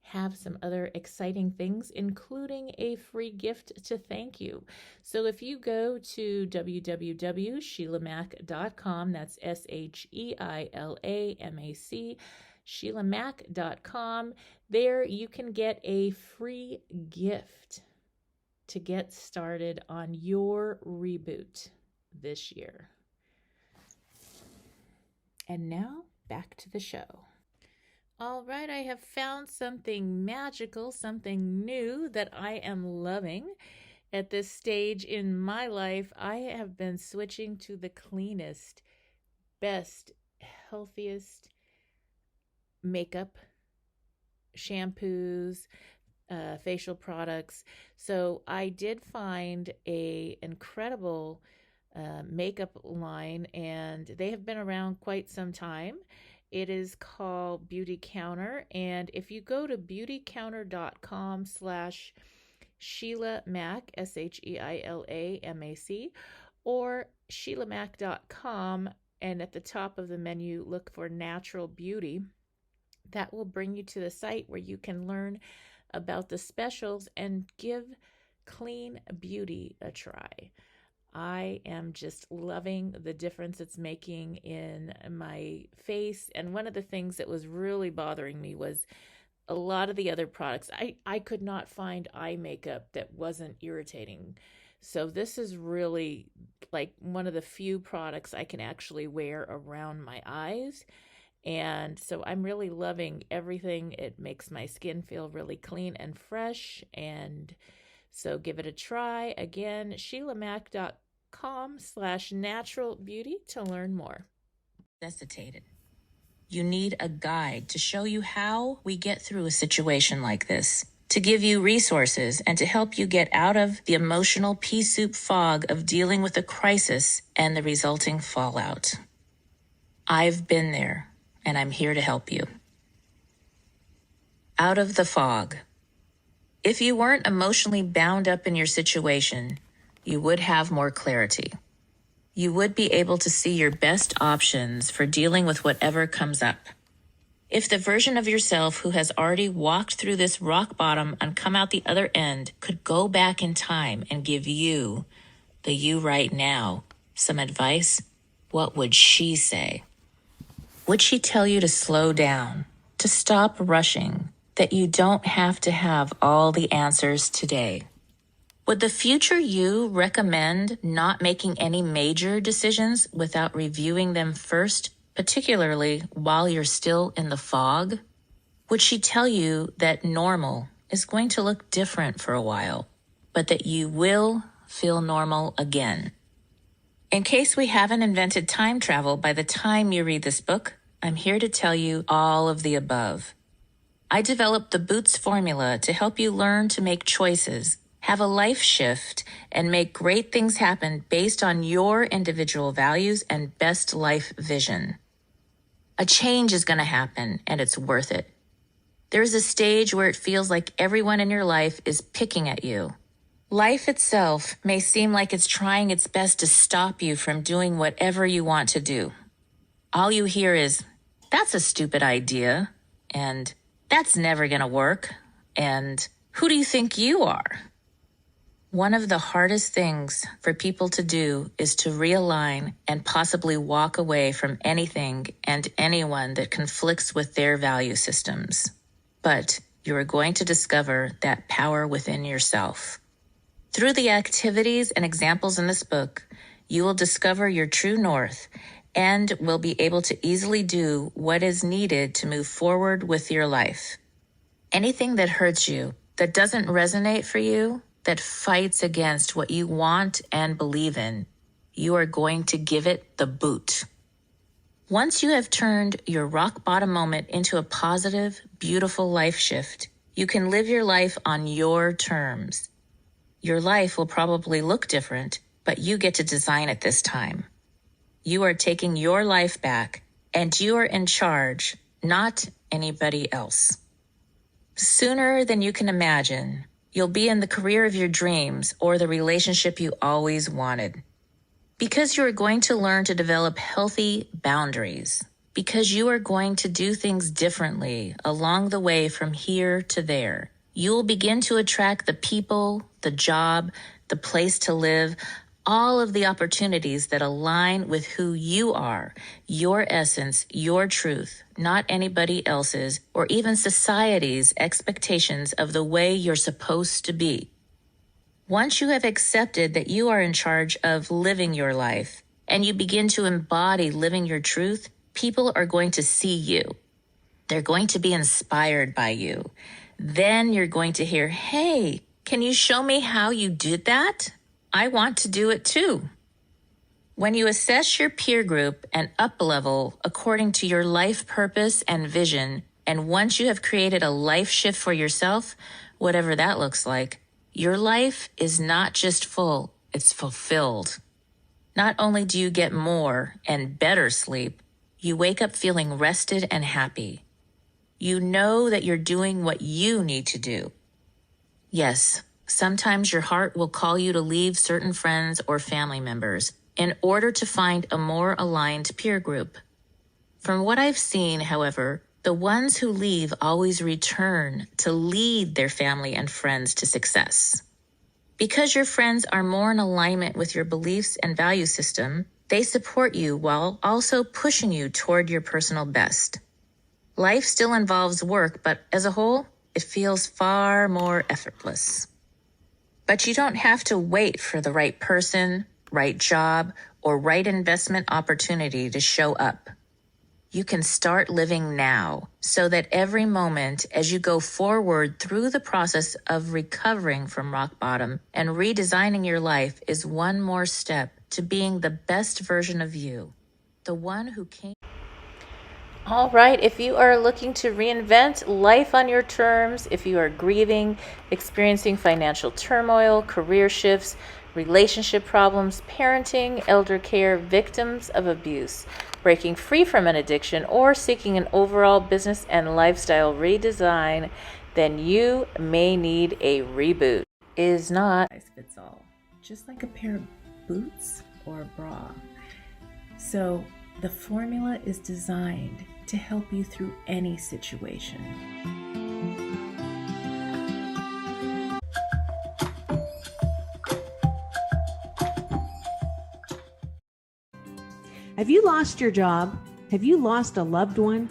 have some other exciting things, including a free gift to thank you. So if you go to www.sheilamac.com, that's SHEILAMAC, SHEILAMAC.com, there you can get a free gift to get started on your reboot this year. And now, back to the show. All right, I have found something magical, something new that I am loving. At this stage in my life, I have been switching to the cleanest, best, healthiest makeup, shampoos, facial products. So I did find an incredible makeup line, and they have been around quite some time. It is called Beauty Counter, and if you go to beautycounter.com/SHEILAMAC, SHEILAMAC, or SHEILAMAC.com, and at the top of the menu, look for Natural Beauty, that will bring you to the site where you can learn about the specials and give clean beauty a try. I am just loving the difference it's making in my face. And one of the things that was really bothering me was a lot of the other products. I could not find eye makeup that wasn't irritating. So this is really like one of the few products I can actually wear around my eyes. And so I'm really loving everything. It makes my skin feel really clean and fresh. And so give it a try. Again, SHEILAMAC.com/natural beauty to learn more. Necessitated. You need a guide to show you how we get through a situation like this, to give you resources and to help you get out of the emotional pea soup fog of dealing with a crisis and the resulting fallout. I've been there, and I'm here to help you. Out of the fog. If you weren't emotionally bound up in your situation, you would have more clarity. You would be able to see your best options for dealing with whatever comes up. If the version of yourself who has already walked through this rock bottom and come out the other end could go back in time and give you, the you right now, some advice, what would she say? Would she tell you to slow down, to stop rushing, that you don't have to have all the answers today? Would the future you recommend not making any major decisions without reviewing them first, particularly while you're still in the fog? Would she tell you that normal is going to look different for a while, but that you will feel normal again? In case we haven't invented time travel by the time you read this book, I'm here to tell you all of the above. I developed the Boots formula to help you learn to make choices, have a life shift, and make great things happen based on your individual values and best life vision. A change is going to happen, and it's worth it. There's a stage where it feels like everyone in your life is picking at you. Life itself may seem like it's trying its best to stop you from doing whatever you want to do. All you hear is, "That's a stupid idea," and "That's never going to work," and "Who do you think you are?" One of the hardest things for people to do is to realign and possibly walk away from anything and anyone that conflicts with their value systems. But you are going to discover that power within yourself. Through the activities and examples in this book, you will discover your true north and will be able to easily do what is needed to move forward with your life. Anything that hurts you, that doesn't resonate for you, that fights against what you want and believe in, you are going to give it the boot. Once you have turned your rock bottom moment into a positive, beautiful life shift, you can live your life on your terms. Your life will probably look different, but you get to design it this time. You are taking your life back, and you are in charge, not anybody else. Sooner than you can imagine, you'll be in the career of your dreams or the relationship you always wanted. Because you are going to learn to develop healthy boundaries. Because you are going to do things differently along the way from here to there. You will begin to attract the people, the job, the place to live, all of the opportunities that align with who you are, your essence, your truth, not anybody else's or even society's expectations of the way you're supposed to be. Once you have accepted that you are in charge of living your life and you begin to embody living your truth, people are going to see you. They're going to be inspired by you. Then you're going to hear, "Hey, can you show me how you did that? I want to do it too." When you assess your peer group and up-level according to your life purpose and vision, and once you have created a life shift for yourself, whatever that looks like, your life is not just full, it's fulfilled. Not only do you get more and better sleep, you wake up feeling rested and happy. You know that you're doing what you need to do. Yes, sometimes your heart will call you to leave certain friends or family members in order to find a more aligned peer group. From what I've seen, however, The ones who leave always return to lead their family and friends to success. Because your friends are more in alignment with your beliefs and value system, they support you while also pushing you toward your personal best. Life still involves work, but as a whole, it feels far more effortless. But you don't have to wait for the right person, right job, or right investment opportunity to show up. You can start living now so that every moment as you go forward through the process of recovering from rock bottom and redesigning your life is one more step to being the best version of you, the one who came. All right, if you are looking to reinvent life on your terms, if you are grieving, experiencing financial turmoil, career shifts, relationship problems, parenting, elder care, victims of abuse, breaking free from an addiction, or seeking an overall business and lifestyle redesign, then you may need a reboot. It is not fits all, just like a pair of boots or a bra. So the formula is designed to help you through any situation. Have you lost your job? Have you lost a loved one?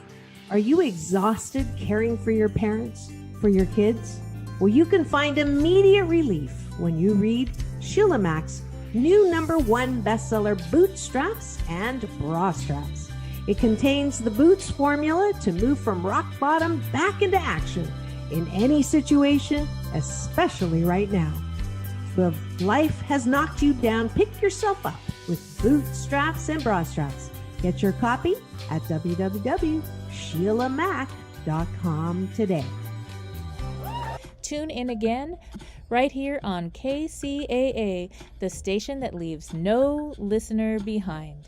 Are you exhausted caring for your parents, for your kids? Well, you can find immediate relief when you read SHEILAMAC's new #1 bestseller, Bootstraps and Bra Straps. It contains the Boots formula to move from rock bottom back into action in any situation, especially right now. If life has knocked you down, pick yourself up with Bootstraps and Bra Straps. Get your copy at www.SHEILAMAC.com today. Tune in again right here on KCAA, the station that leaves no listener behind.